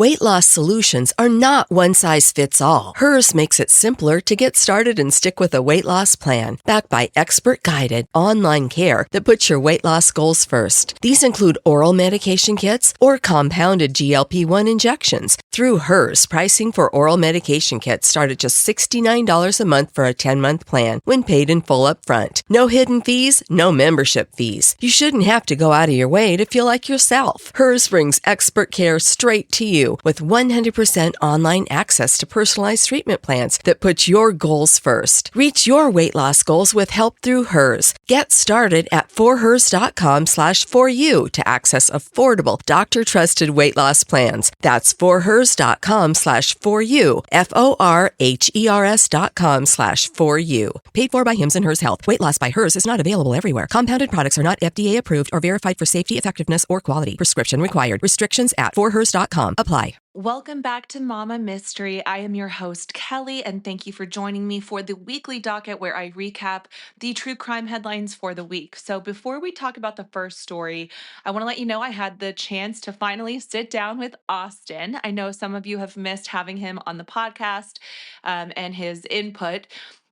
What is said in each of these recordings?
Weight loss solutions are not one size fits all. Hers makes it simpler to get started and stick with a weight loss plan, backed by expert-guided online care that puts your weight loss goals first. These include oral medication kits or compounded GLP-1 injections. Through Hers, pricing for oral medication kits start at just $69 a month for a 10-month plan when paid in full upfront. No hidden fees, no membership fees. You shouldn't have to go out of your way to feel like yourself. Hers brings expert care straight to you with 100% online access to personalized treatment plans that put your goals first. Reach your weight loss goals with help through Hers. Get started at forhers.com/4u to access affordable, doctor-trusted weight loss plans. That's forhers.com/4u, forhers.com/4u. Paid for by Hims and Hers Health. Weight loss by Hers is not available everywhere. Compounded products are not FDA approved or verified for safety, effectiveness, or quality. Prescription required. Restrictions at forhers.com apply. Welcome back to Mama Mystery. I am your host, Kelly, and thank you for joining me for the weekly docket where I recap the true crime headlines for the week. So, before we talk about the first story, I want to let you know I had the chance to finally sit down with Austin. I know some of you have missed having him on the podcast and his input.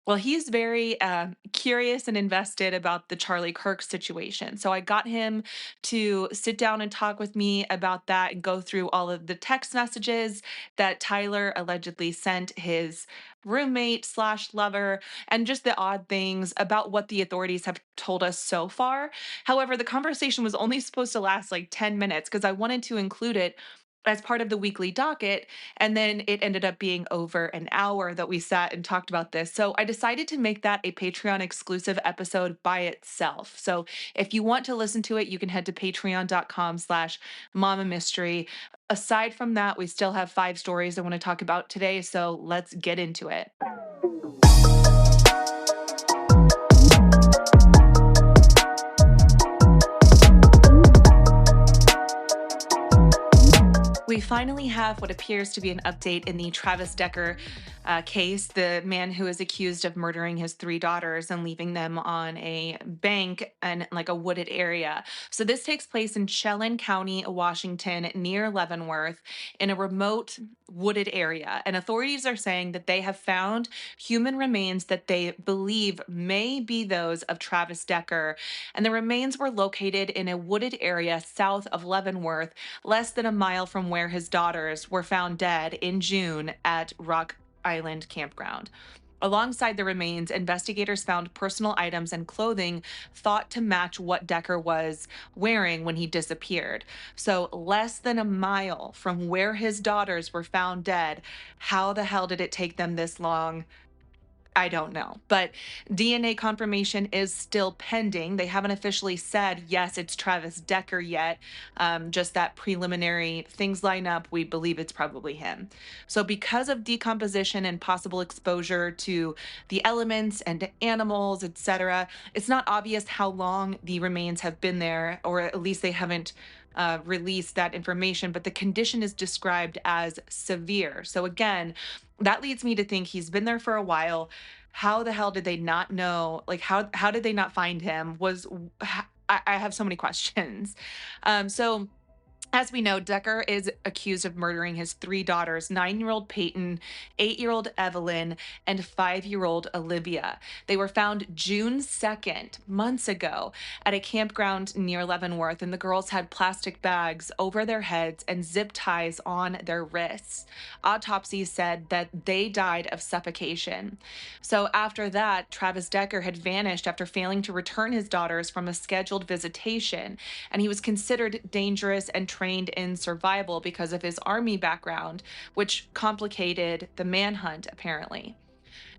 Well, he's very curious and invested about the Charlie Kirk situation. So I got him to sit down and talk with me about that and go through all of the text messages that Tyler allegedly sent his roommate slash lover and just the odd things about what the authorities have told us so far. However, the conversation was only supposed to last like 10 minutes because I wanted to include it as part of the weekly docket. And then it ended up being over an hour that we sat and talked about this. So I decided to make that a Patreon exclusive episode by itself. So if you want to listen to it, you can head to patreon.com/mama mystery. Aside from that, we still have 5 stories I want to talk about today. So let's get into it. We finally have what appears to be an update in the Travis Decker case, the man who is accused of murdering his 3 daughters and leaving them on a bank and like a wooded area. So this takes place in Chelan County, Washington, near Leavenworth, in a remote wooded area. And authorities are saying that they have found human remains that they believe may be those of Travis Decker. And the remains were located in a wooded area south of Leavenworth, less than a mile from where his daughters were found dead in June at Rock Island Campground. Alongside the remains, investigators found personal items and clothing thought to match what Decker was wearing when he disappeared. So, less than a mile from where his daughters were found dead. How the hell did it take them this long? I don't know, but DNA confirmation is still pending. They haven't officially said, yes, it's Travis Decker yet. Just that preliminary things line up. We believe it's probably him. So because of decomposition and possible exposure to the elements and animals, etc., it's not obvious how long the remains have been there, or at least they haven't released that information, but the condition is described as severe. So again, that leads me to think he's been there for a while. How the hell did they not know? Like, how did they not find him? I have so many questions. So as we know, Decker is accused of murdering his 3 daughters, 9-year-old Peyton, 8-year-old Evelyn, and 5-year-old Olivia. They were found June 2nd, months ago, at a campground near Leavenworth, and the girls had plastic bags over their heads and zip ties on their wrists. Autopsies said that they died of suffocation. So after that, Travis Decker had vanished after failing to return his daughters from a scheduled visitation, and he was considered dangerous and trained in survival because of his army background, which complicated the manhunt, apparently.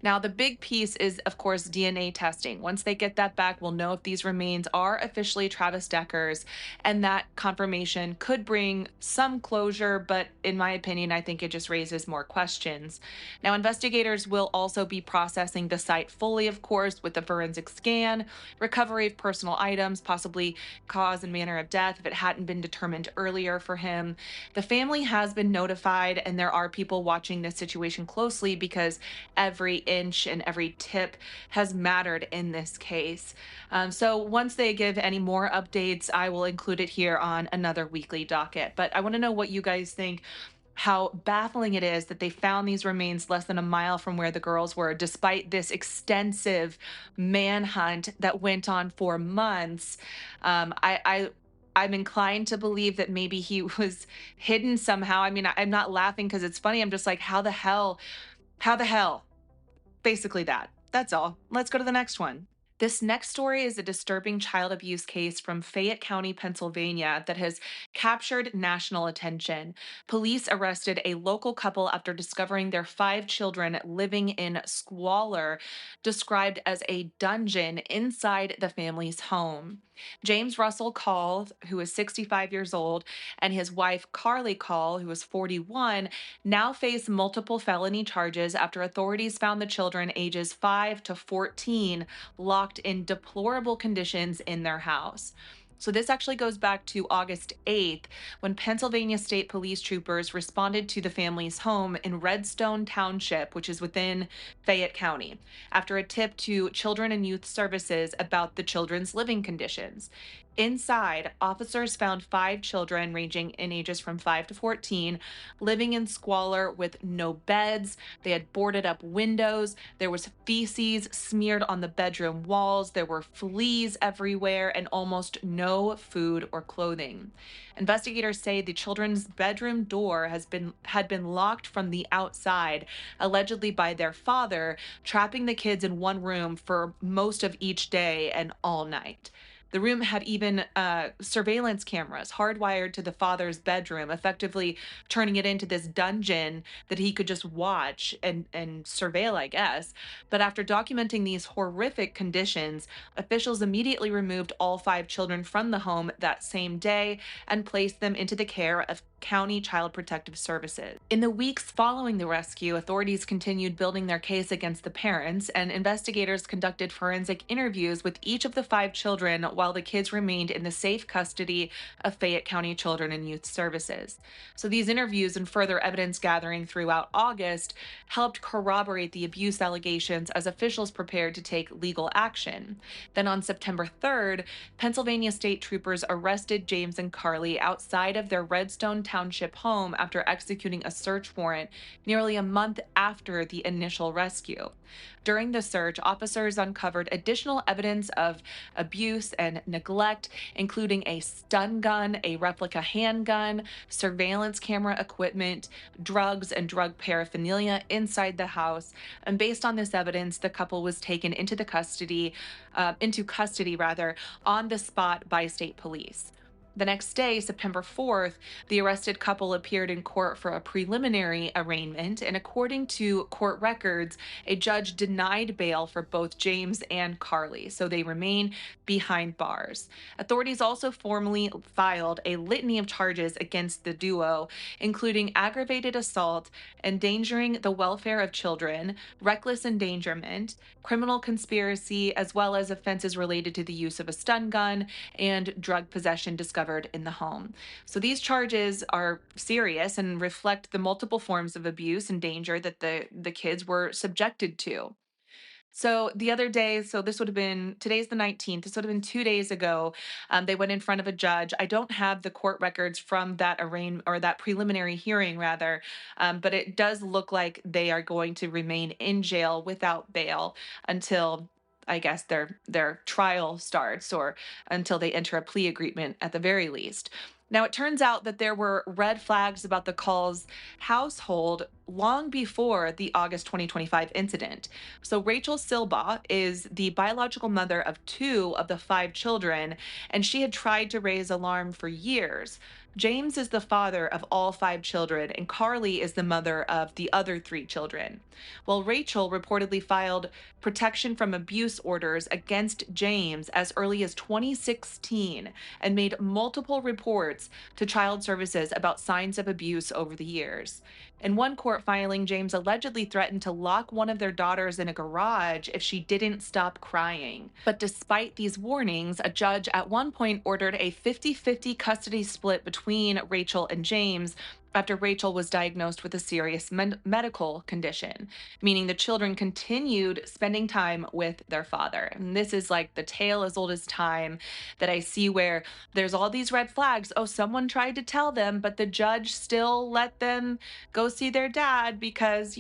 Now, the big piece is, of course, DNA testing. Once they get that back, we'll know if these remains are officially Travis Decker's, and that confirmation could bring some closure, but in my opinion, I think it just raises more questions. Now, investigators will also be processing the site fully, of course, with the forensic scan, recovery of personal items, possibly cause and manner of death if it hadn't been determined earlier for him. The family has been notified, and there are people watching this situation closely because every inch and every tip has mattered in this case. So once they give any more updates, I will include it here on another weekly docket. But I want to know what you guys think. how baffling it is that they found these remains less than a mile from where the girls were, despite this extensive manhunt that went on for months. I'm inclined to believe that maybe he was hidden somehow. I mean, I'm not laughing because it's funny. I'm just like, how the hell? How the hell? Basically that. That's all. Let's go to the next one. This next story is a disturbing child abuse case from Fayette County, Pennsylvania, that has captured national attention. Police arrested a local couple after discovering their 5 children living in squalor, described as a dungeon inside the family's home. James Russell Call, who is 65 years old, and his wife Carly Call, who is 41, now face multiple felony charges after authorities found the children ages 5 to 14 locked in deplorable conditions in their house. So, this actually goes back to August 8th when Pennsylvania State Police troopers responded to the family's home in Redstone Township, which is within Fayette County, after a tip to Children and Youth Services about the children's living conditions. Inside, officers found 5 children ranging in ages from 5 to 14 living in squalor with no beds. They had boarded up windows. There was feces smeared on the bedroom walls. There were fleas everywhere and almost no food or clothing. Investigators say the children's bedroom door had been locked from the outside, allegedly by their father, trapping the kids in one room for most of each day and all night. The room had even surveillance cameras hardwired to the father's bedroom, effectively turning it into this dungeon that he could just watch and surveil, I guess. But after documenting these horrific conditions, officials immediately removed all 5 children from the home that same day and placed them into the care of County Child Protective Services. In the weeks following the rescue, authorities continued building their case against the parents, and investigators conducted forensic interviews with each of the 5 children while the kids remained in the safe custody of Fayette County Children and Youth Services. So these interviews and further evidence gathering throughout August helped corroborate the abuse allegations as officials prepared to take legal action. Then on September 3rd, Pennsylvania state troopers arrested James and Carly outside of their Redstone Township home after executing a search warrant nearly a month after the initial rescue. During the search, officers uncovered additional evidence of abuse and neglect, including a stun gun, a replica handgun, surveillance camera equipment, drugs, and drug paraphernalia inside the house. And based on this evidence, the couple was taken into custody rather, on the spot by state police. The next day, September 4th, the arrested couple appeared in court for a preliminary arraignment, and according to court records, a judge denied bail for both James and Carly, so they remain behind bars. Authorities also formally filed a litany of charges against the duo, including aggravated assault, endangering the welfare of children, reckless endangerment, criminal conspiracy, as well as offenses related to the use of a stun gun and drug possession discovered in the home. So these charges are serious and reflect the multiple forms of abuse and danger that the kids were subjected to. So the other day, so this would have been today's the 19th. This would have been 2 days ago. They went in front of a judge. I don't have the court records from that that preliminary hearing, rather, but it does look like they are going to remain in jail without bail until, I guess, their trial starts, or until they enter a plea agreement at the very least. Now, it turns out that there were red flags about the Call's household long before the August 2025 incident. So, Rachel Silbaugh is the biological mother of 2 of the 5 children, and she had tried to raise alarm for years. James is the father of all 5 children, and Carly is the mother of the other 3 children. Well, Rachel reportedly filed protection from abuse orders against James as early as 2016 and made multiple reports to child services about signs of abuse over the years. In one court filing, James allegedly threatened to lock one of their daughters in a garage if she didn't stop crying. But despite these warnings, a judge at one point ordered a 50-50 custody split between Rachel and James, after Rachel was diagnosed with a serious medical condition, meaning the children continued spending time with their father. And this is like the tale as old as time that I see where there's all these red flags. Oh, someone tried to tell them, but the judge still let them go see their dad because,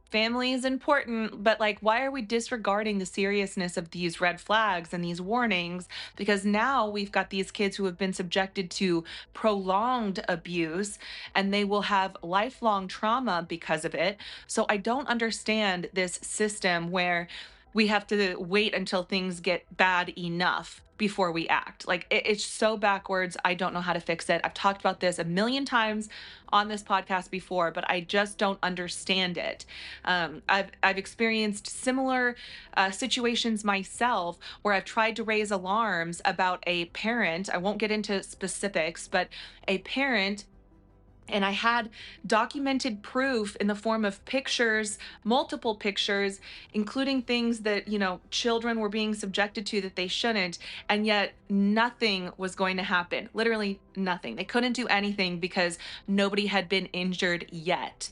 family is important. But like, why are we disregarding the seriousness of these red flags and these warnings? Because now we've got these kids who have been subjected to prolonged abuse and they will have lifelong trauma because of it. So I don't understand this system where we have to wait until things get bad enough before we act. Like it's so backwards. I don't know how to fix it. I've talked about this a million times on this podcast before, but I just don't understand it. I've experienced similar situations myself where I've tried to raise alarms about a parent. I won't get into specifics, but a parent, and I had documented proof in the form of pictures, multiple pictures, including things that, children were being subjected to that they shouldn't. And yet nothing was going to happen. Literally nothing. They couldn't do anything because nobody had been injured yet.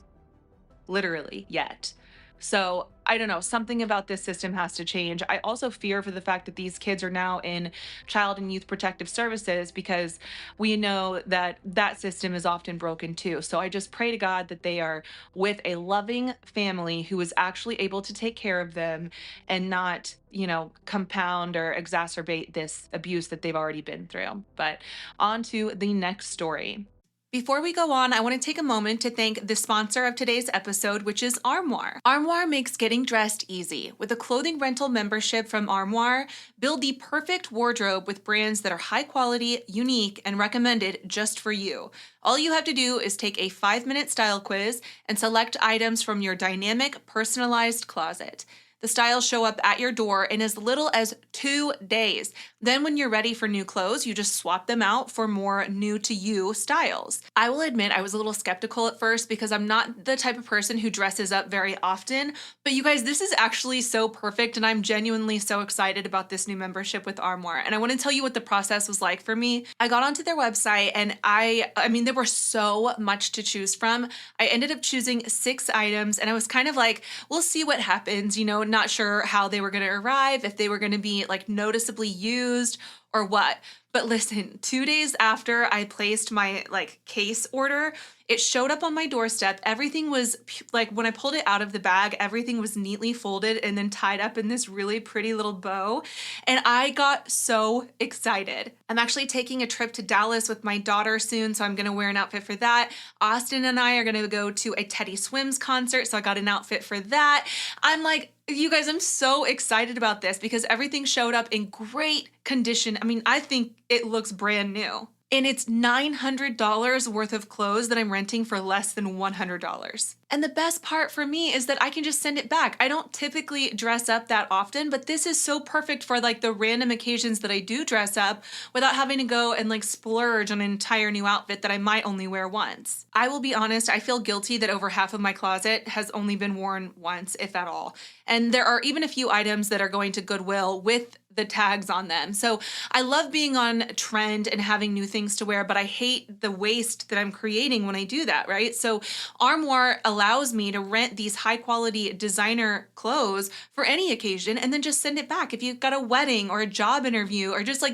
Literally yet. So I don't know, something about this system has to change. I also fear for the fact that these kids are now in child and youth protective services because we know that that system is often broken too. So I just pray to God that they are with a loving family who is actually able to take care of them and not, compound or exacerbate this abuse that they've already been through. But on to the next story. Before we go on, I want to take a moment to thank the sponsor of today's episode, which is Armoire. Armoire makes getting dressed easy. With a clothing rental membership from Armoire, build the perfect wardrobe with brands that are high quality, unique, and recommended just for you. All you have to do is take a 5-minute style quiz and select items from your dynamic, personalized closet. The styles show up at your door in as little as 2 days. Then when you're ready for new clothes, you just swap them out for more new to you styles. I will admit I was a little skeptical at first because I'm not the type of person who dresses up very often, but you guys, this is actually so perfect and I'm genuinely so excited about this new membership with Armoire. And I want to tell you what the process was like for me. I got onto their website and I mean, there was so much to choose from. I ended up choosing 6 items and I was kind of like, we'll see what happens, not sure how they were going to arrive, if they were going to be like noticeably used or what. But listen, 2 days after I placed my case order, it showed up on my doorstep. Everything was when I pulled it out of the bag, everything was neatly folded and then tied up in this really pretty little bow. And I got so excited. I'm actually taking a trip to Dallas with my daughter soon, so I'm going to wear an outfit for that. Austin and I are going to go to a Teddy Swims concert, so I got an outfit for that. I'm like, you guys, I'm so excited about this because everything showed up in great condition. I mean, I think it looks brand new. And it's $900 worth of clothes that I'm renting for less than $100. And the best part for me is that I can just send it back. I don't typically dress up that often, but this is so perfect for the random occasions that I do dress up without having to go and splurge on an entire new outfit that I might only wear once. I will be honest, I feel guilty that over half of my closet has only been worn once, if at all. And there are even a few items that are going to Goodwill with the tags on them. So I love being on trend and having new things to wear, but I hate the waste that I'm creating when I do that, right? So Armoire allows me to rent these high quality designer clothes for any occasion and then just send it back. If you've got a wedding or a job interview or just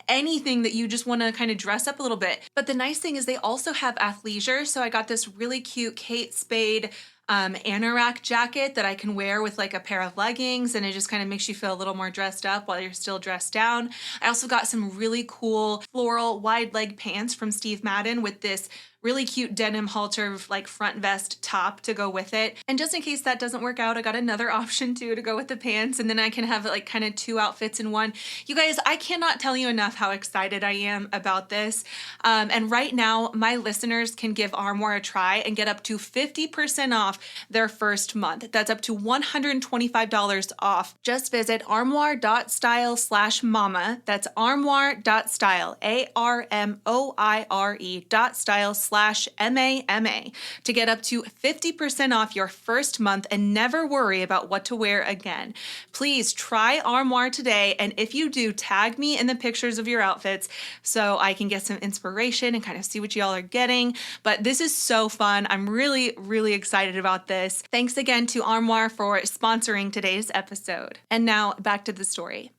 anything that you just want to kind of dress up a little bit. But the nice thing is they also have athleisure. So I got this really cute Kate Spade anorak jacket that I can wear with a pair of leggings, and it just kind of makes you feel a little more dressed up while you're still dressed down. I also got some really cool floral wide leg pants from Steve Madden with this really cute denim halter front vest top to go with it. And just in case that doesn't work out, I got another option too to go with the pants, and then I can have kind of 2 outfits in one. You guys, I cannot tell you enough how excited I am about this. And right now, my listeners can give Armoire a try and get up to 50% off their first month. That's up to $125 off. Just visit armoire.style/mama. That's armoire.style, ARMOIRE.style/mama armoire.com/MAMA to get up to 50% off your first month and never worry about what to wear again. Please try Armoire today, and if you do, tag me in the pictures of your outfits so I can get some inspiration and kind of see what y'all are getting. But this is so fun. I'm really, really excited about this. Thanks again to Armoire for sponsoring today's episode. And now back to the story.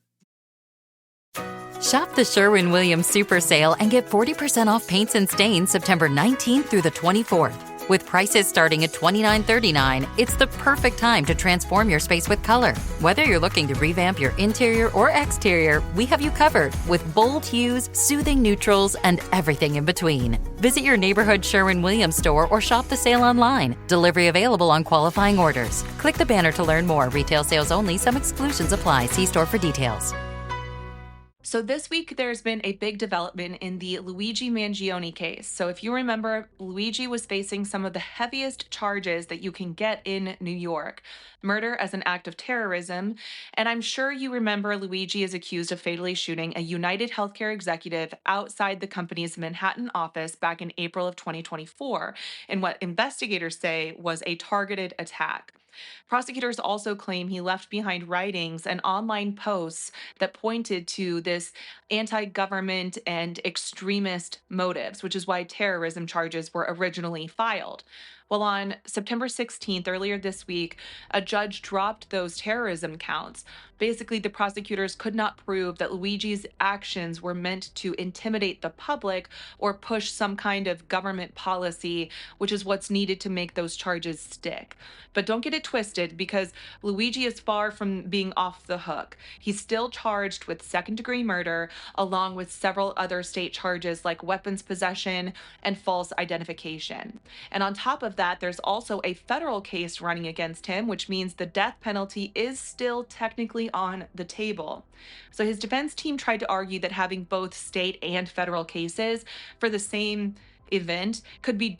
Shop the Sherwin-Williams Super Sale and get 40% off paints and stains September 19th through the 24th. With prices starting at $29.39, it's the perfect time to transform your space with color. Whether you're looking to revamp your interior or exterior, we have you covered with bold hues, soothing neutrals, and everything in between. Visit your neighborhood Sherwin-Williams store or shop the sale online. Delivery available on qualifying orders. Click the banner to learn more. Retail sales only. Some exclusions apply. See store for details. So this week, there's been a big development in the Luigi Mangione case. So if you remember, Luigi was facing some of the heaviest charges that you can get in New York. Murder as an act of terrorism. And I'm sure you remember Luigi is accused of fatally shooting a United Healthcare executive outside the company's Manhattan office back in April of 2024 in what investigators say was a targeted attack. Prosecutors also claim he left behind writings and online posts that pointed to this anti government and extremist motives, which is why terrorism charges were originally filed. Well, on September 16th, earlier this week, a judge dropped those terrorism counts. Basically, the prosecutors could not prove that Luigi's actions were meant to intimidate the public or push some kind of government policy, which is what's needed to make those charges stick. But don't get it twisted, because Luigi is far from being off the hook. He's still charged with second-degree murder, along with several other state charges like weapons possession and false identification. And on top of that, there's also a federal case running against him, which means the death penalty is still technically on the table. So his defense team tried to argue that having both state and federal cases for the same event could be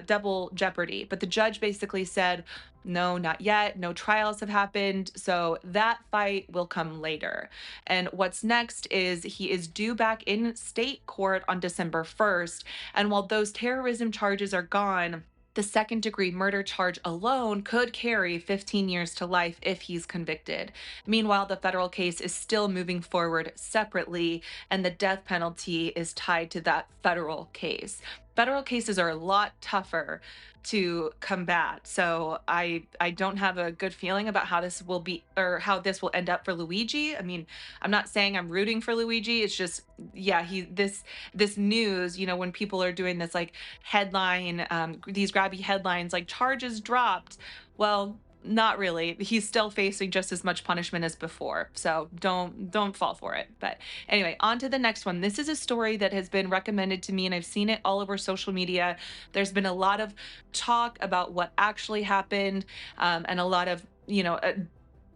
double jeopardy. But the judge basically said, no, not yet. No trials have happened. So that fight will come later. And what's next is he is due back in state court on December 1st. And while those terrorism charges are gone, the second-degree murder charge alone could carry 15 years to life if he's convicted. Meanwhile, the federal case is still moving forward separately, and the death penalty is tied to that federal case. Federal cases are a lot tougher to combat. So I don't have a good feeling about how this will be, or how this will end up for Luigi. I mean, I'm not saying I'm rooting for Luigi. It's just, yeah, this news, when people are doing this like headline, these grabby headlines like charges dropped. Well, not really. He's still facing just as much punishment as before. So don't fall for it. But anyway, on to the next one. This is a story that has been recommended to me, and I've seen it all over social media. There's been a lot of talk about what actually happened, and a lot of,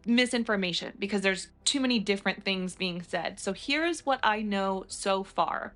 misinformation, because there's too many different things being said. So here's what I know so far.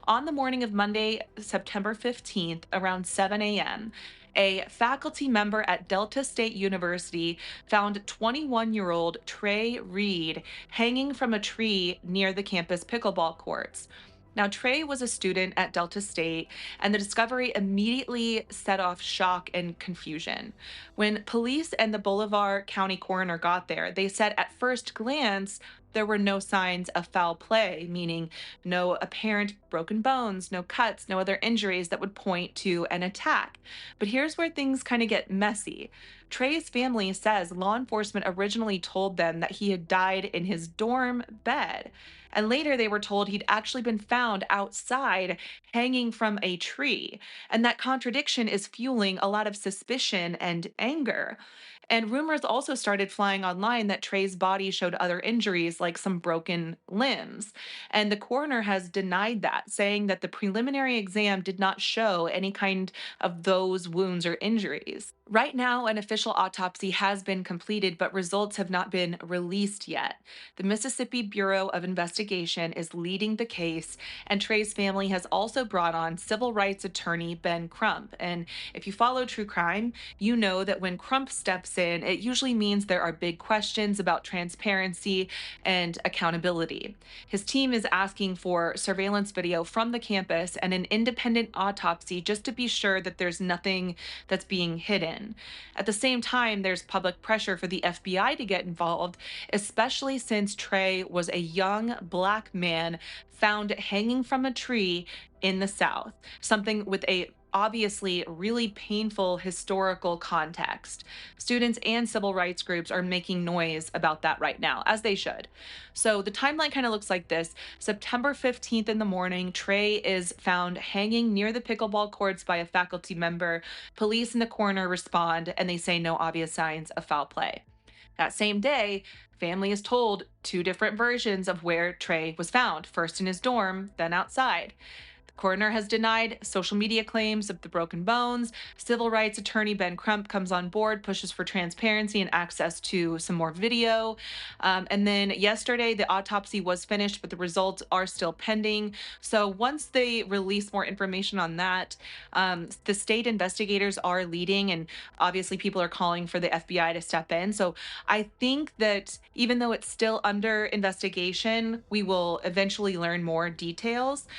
On the morning of Monday, September 15th, around 7 a.m., a faculty member at Delta State University found 21-year-old Trey Reed hanging from a tree near the campus pickleball courts. Now, Trey was a student at Delta State, and the discovery immediately set off shock and confusion. When police and the Bolivar County coroner got there, they said at first glance there were no signs of foul play, meaning no apparent broken bones, no cuts, no other injuries that would point to an attack. But here's where things kind of get messy. Trey's family says law enforcement originally told them that he had died in his dorm bed. And later they were told he'd actually been found outside hanging from a tree. And that contradiction is fueling a lot of suspicion and anger. And rumors also started flying online that Trey's body showed other injuries, like some broken limbs. And the coroner has denied that, saying that the preliminary exam did not show any kind of those wounds or injuries. Right now, an official autopsy has been completed, but results have not been released yet. The Mississippi Bureau of Investigation is leading the case, and Trey's family has also brought on civil rights attorney Ben Crump. And if you follow true crime, you know that when Crump steps kicks in, it usually means there are big questions about transparency and accountability. His team is asking for surveillance video from the campus and an independent autopsy just to be sure that there's nothing that's being hidden. At the same time, there's public pressure for the FBI to get involved, especially since Trey was a young Black man found hanging from a tree in the South, something with a obviously really painful historical context. Students and civil rights groups are making noise about that right now, as they should. So the timeline kind of looks like this. September 15th in the morning, Trey is found hanging near the pickleball courts by a faculty member. Police and the coroner respond, and they say no obvious signs of foul play. That same day, family is told two different versions of where Trey was found, first in his dorm, then outside. Coroner has denied social media claims of the broken bones. Civil rights attorney Ben Crump comes on board, pushes for transparency and access to some more video. And then yesterday, the autopsy was finished, but the results are still pending. So once they release more information on that, the state investigators are leading, and obviously people are calling for the FBI to step in. So I think that even though it's still under investigation, we will eventually learn more details.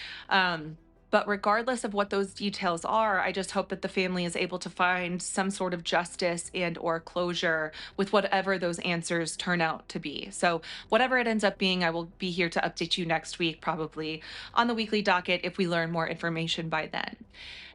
But regardless of what those details are, I just hope that the family is able to find some sort of justice and or closure with whatever those answers turn out to be. So whatever it ends up being, I will be here to update you next week, probably on the weekly docket if we learn more information by then.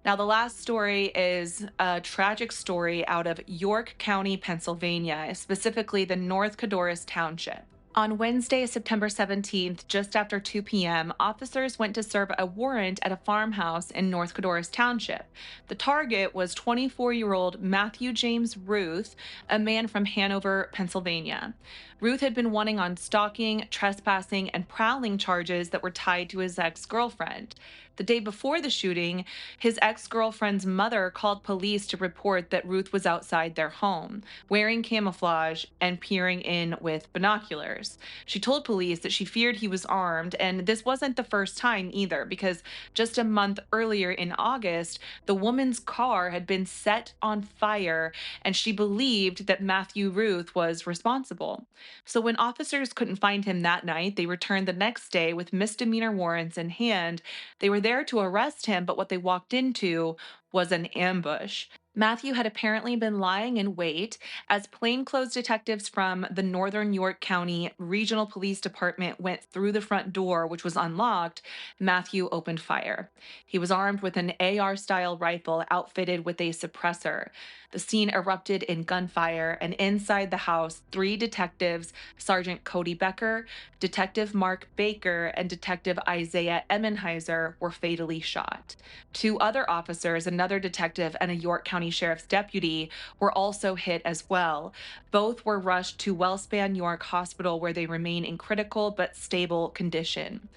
Now, the last story is a tragic story out of York County, Pennsylvania, specifically the North Codorus Township. On Wednesday, September 17th, just after 2 p.m., officers went to serve a warrant at a farmhouse in North Codorus Township. The target was 24-year-old Matthew James Ruth, a man from Hanover, Pennsylvania. Ruth had been wanting on stalking, trespassing, and prowling charges that were tied to his ex-girlfriend. The day before the shooting, his ex-girlfriend's mother called police to report that Ruth was outside their home, wearing camouflage and peering in with binoculars. She told police that she feared he was armed, and this wasn't the first time either, because just a month earlier in August, the woman's car had been set on fire, and she believed that Matthew Ruth was responsible. So when officers couldn't find him that night, they returned the next day with misdemeanor warrants in hand. They were there to arrest him, but what they walked into was an ambush. Matthew had apparently been lying in wait as plainclothes detectives from the Northern York County Regional Police Department went through the front door, which was unlocked. Matthew opened fire. He was armed with an AR-style rifle outfitted with a suppressor. The scene erupted in gunfire, and inside the house, 3 detectives, Sergeant Cody Becker, Detective Mark Baker, and Detective Isaiah Emmenheiser, were fatally shot. 2 other officers, another detective and a York County Sheriff's deputy, were also hit as well. Both were rushed to Wellspan York Hospital, where they remain in critical but stable condition.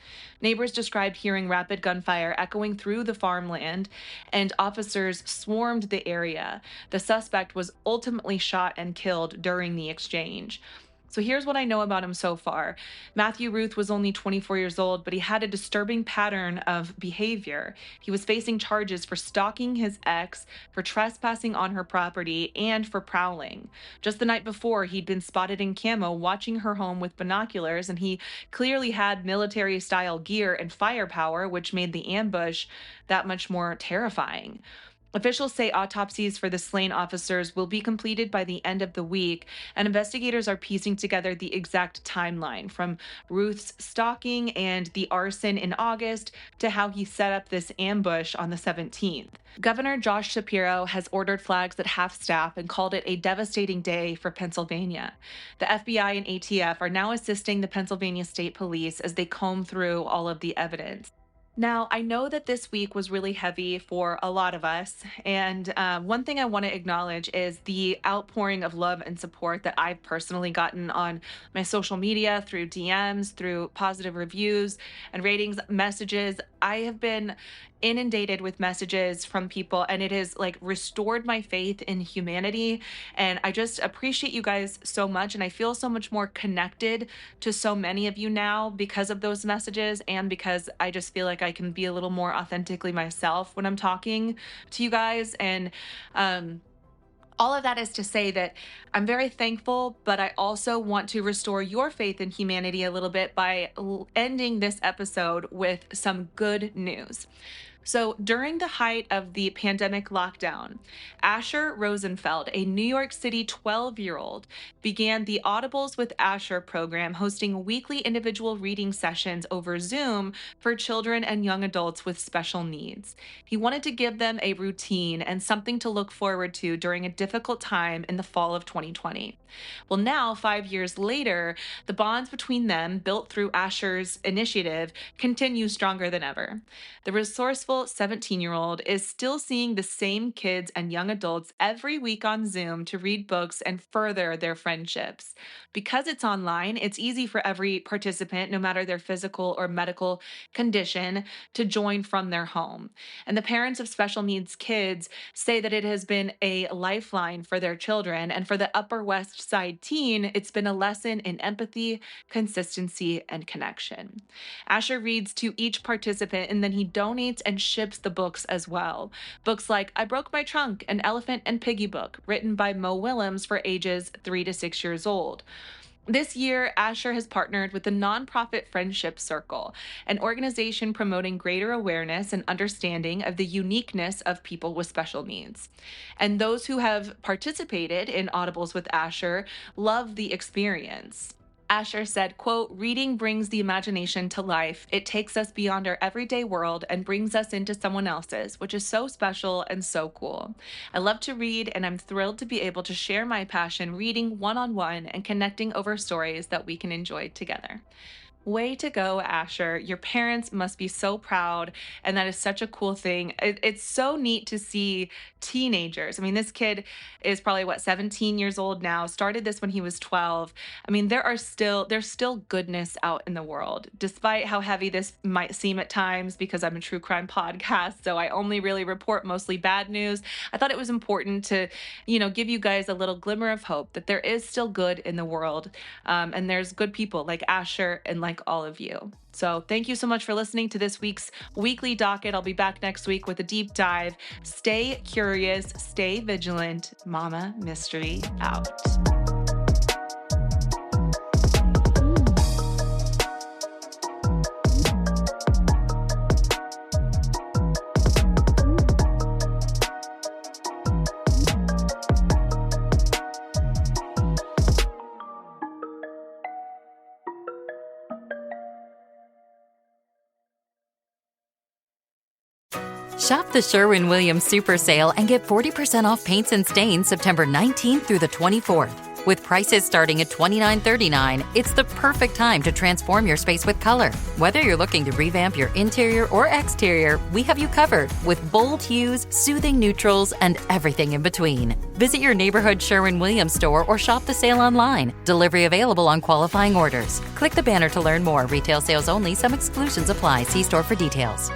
Neighbors described hearing rapid gunfire echoing through the farmland, and officers swarmed the area. The suspect was ultimately shot and killed during the exchange. So here's what I know about him so far. Matthew Ruth was only 24 years old, but he had a disturbing pattern of behavior. He was facing charges for stalking his ex, for trespassing on her property, and for prowling. Just the night before, he'd been spotted in camo watching her home with binoculars, and he clearly had military-style gear and firepower, which made the ambush that much more terrifying. Officials say autopsies for the slain officers will be completed by the end of the week, and investigators are piecing together the exact timeline from Ruth's stalking and the arson in August to how he set up this ambush on the 17th. Governor Josh Shapiro has ordered flags at half-staff and called it a devastating day for Pennsylvania. The FBI and ATF are now assisting the Pennsylvania State Police as they comb through all of the evidence. Now, I know that this week was really heavy for a lot of us, and one thing I want to acknowledge is the outpouring of love and support that I've personally gotten on my social media, through DMs, through positive reviews and ratings, messages. I have been inundated with messages from people, and it has like restored my faith in humanity. And I just appreciate you guys so much, and I feel so much more connected to so many of you now because of those messages, and because I just feel like I can be a little more authentically myself when I'm talking to you guys. And All of that is to say that I'm very thankful, but I also want to restore your faith in humanity a little bit by ending this episode with some good news. So, during the height of the pandemic lockdown, Asher Rosenfeld, a New York City 12-year-old, began the Audibles with Asher program, hosting weekly individual reading sessions over Zoom for children and young adults with special needs. He wanted to give them a routine and something to look forward to during a difficult time in the fall of 2020. Well, now, 5 years later, the bonds between them, built through Asher's initiative, continue stronger than ever. The resourceful 17-year-old is still seeing the same kids and young adults every week on Zoom to read books and further their friendships. Because it's online, it's easy for every participant, no matter their physical or medical condition, to join from their home. And the parents of special needs kids say that it has been a lifeline for their children. And for the Upper West Side teen, it's been a lesson in empathy, consistency, and connection. Asher reads to each participant and then he donates and ships the books as well. Books like I Broke My Trunk, an Elephant and Piggy book, written by Mo Willems for ages 3 to 6 years old. This year, Asher has partnered with the nonprofit Friendship Circle, an organization promoting greater awareness and understanding of the uniqueness of people with special needs. And those who have participated in Audibles with Asher love the experience. Asher said, quote, reading brings the imagination to life. It takes us beyond our everyday world and brings us into someone else's, which is so special and so cool. I love to read, and I'm thrilled to be able to share my passion reading one-on-one and connecting over stories that we can enjoy together. Way to go, Asher. Your parents must be so proud, and that is such a cool thing. It's so neat to see teenagers. I mean, this kid is probably, 17 years old now, started this when he was 12. I mean, there's still goodness out in the world, despite how heavy this might seem at times, because I'm a true crime podcast, so I only really report mostly bad news. I thought it was important to, give you guys a little glimmer of hope that there is still good in the world, and there's good people like Asher and like all of you. So thank you so much for listening to this week's weekly docket. I'll be back next week with a deep dive. Stay curious, stay vigilant. Mama Mystery out. Shop the Sherwin-Williams Super Sale and get 40% off paints and stains September 19th through the 24th. With prices starting at $29.39, it's the perfect time to transform your space with color. Whether you're looking to revamp your interior or exterior, we have you covered with bold hues, soothing neutrals, and everything in between. Visit your neighborhood Sherwin-Williams store or shop the sale online. Delivery available on qualifying orders. Click the banner to learn more. Retail sales only. Some exclusions apply. See store for details.